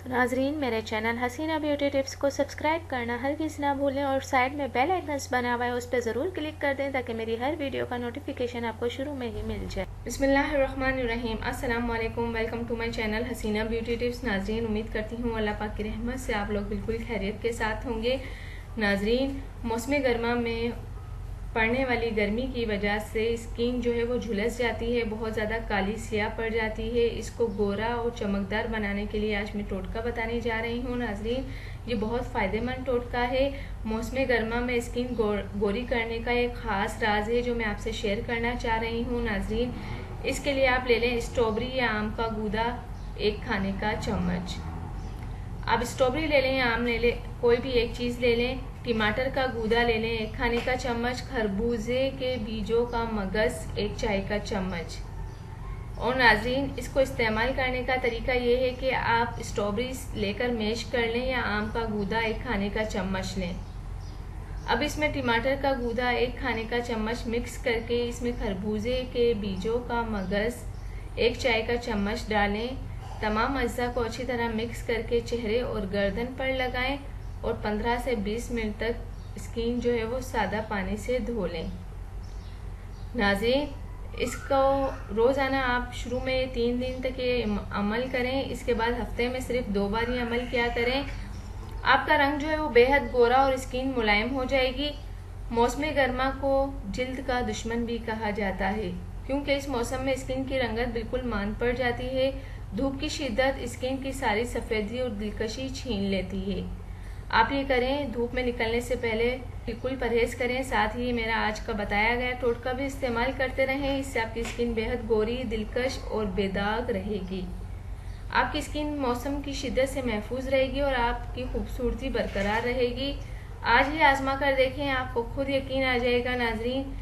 तो नाजरीन, मेरे चैनल हसीना ब्यूटी टिप्स को सब्सक्राइब करना हरगिज़ ना भूलें और साइड में बेल आइकन्स बना हुआ है उस पर ज़रूर क्लिक कर दें ताकि मेरी हर वीडियो का नोटिफिकेशन आपको शुरू में ही मिल जाए। बिस्मिल्लाहिर्रहमानिर्रहीम। अस्सलाम वालेकुम। Welcome to my channel Haseena beauty tips. नाजरीन, उम्मीद करती हूँ अल्लाह पाक की रहमत से आप लोग बिल्कुल खैरियत के साथ होंगे। नाजरीन, मौसम गर्मा में पड़ने वाली गर्मी की वजह से स्किन जो है वो झुलस जाती है, बहुत ज़्यादा काली स्याह पड़ जाती है। इसको गोरा और चमकदार बनाने के लिए आज मैं टोटका बताने जा रही हूँ। नाजरीन, ये बहुत फ़ायदेमंद टोटका है। मौसम गर्मा में स्किन गोरी करने का एक ख़ास राज है जो मैं आपसे शेयर करना चाह रही हूँ। नाजरीन, इसके लिए आप ले लें स्ट्रॉबेरी या आम का गूदा 1 खाने का चम्मच। आप स्ट्रॉबेरी ले लें या आम ले लें, कोई भी एक चीज़ ले लें। टमाटर का गूदा ले लें 1 खाने का चम्मच। खरबूजे के बीजों का मगज 1 चाय का चम्मच। और नाजरीन, इसको इस्तेमाल करने का तरीका ये है कि आप स्ट्रॉबेरी लेकर मैश कर लें या आम का गूदा 1 खाने का चम्मच लें। अब इसमें टमाटर का गूदा 1 खाने का चम्मच मिक्स करके इसमें खरबूजे के बीजों का मगज 1 चाय का चम्मच डालें। तमाम अज्जा को अच्छी तरह मिक्स करके चेहरे और गर्दन पर लगाएं और 15 से 20 मिनट तक स्किन जो है वो सादा पानी से धो लें। नाज़रीन, इसको रोज़ाना आप शुरू में 3 दिन तक ये अमल करें। इसके बाद हफ्ते में सिर्फ 2 बार ये अमल किया करें। आपका रंग जो है वो बेहद गोरा और स्किन मुलायम हो जाएगी। मौसम गर्मा को जिल्द का दुश्मन भी कहा जाता है क्योंकि इस मौसम में स्किन की रंगत बिल्कुल मांद पड़ जाती है। धूप की शिद्दत स्किन की सारी सफ़ेदी और दिलकशी छीन लेती है। आप ये करें, धूप में निकलने से पहले बिल्कुल परहेज करें। साथ ही मेरा आज का बताया गया टोटका भी इस्तेमाल करते रहें। इससे आपकी स्किन बेहद गोरी, दिलकश और बेदाग रहेगी। आपकी स्किन मौसम की शिद्दत से महफूज रहेगी और आपकी खूबसूरती बरकरार रहेगी। आज ही आजमा कर देखें, आपको खुद यकीन आ जाएगा। नाजरीन,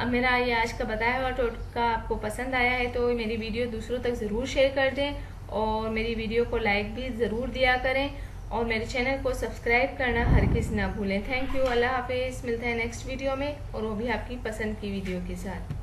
मेरा ये आज का बताया हुआ टोटका आपको पसंद आया है तो मेरी वीडियो दूसरों तक ज़रूर शेयर कर दें और मेरी वीडियो को लाइक भी ज़रूर दिया करें और मेरे चैनल को सब्सक्राइब करना हरगिज़ ना भूलें। Thank you. अल्लाह हाफिज़। मिलते हैं नेक्स्ट वीडियो में और वो भी आपकी पसंद की वीडियो के साथ।